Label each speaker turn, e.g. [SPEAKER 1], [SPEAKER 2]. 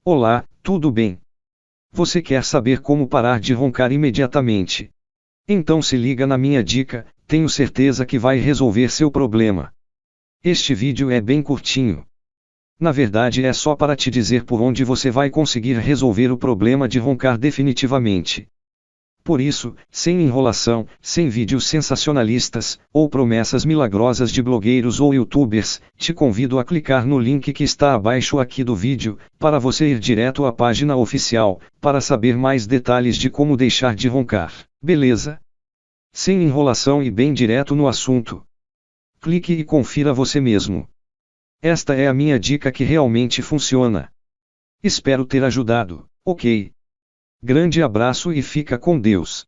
[SPEAKER 1] Olá, tudo bem? Você quer saber como parar de roncar imediatamente? Então se liga na minha dica, tenho certeza que vai resolver seu problema. Este vídeo é bem curtinho. Na verdade é só para te dizer por onde você vai conseguir resolver o problema de roncar definitivamente. Por isso, sem enrolação, sem vídeos sensacionalistas, ou promessas milagrosas de blogueiros ou youtubers, te convido a clicar no link que está abaixo aqui do vídeo, para você ir direto à página oficial, para saber mais detalhes de como deixar de roncar, beleza? Sem enrolação e bem direto no assunto. Clique e confira você mesmo. Esta é a minha dica que realmente funciona. Espero ter ajudado, ok? Grande abraço e fica com Deus.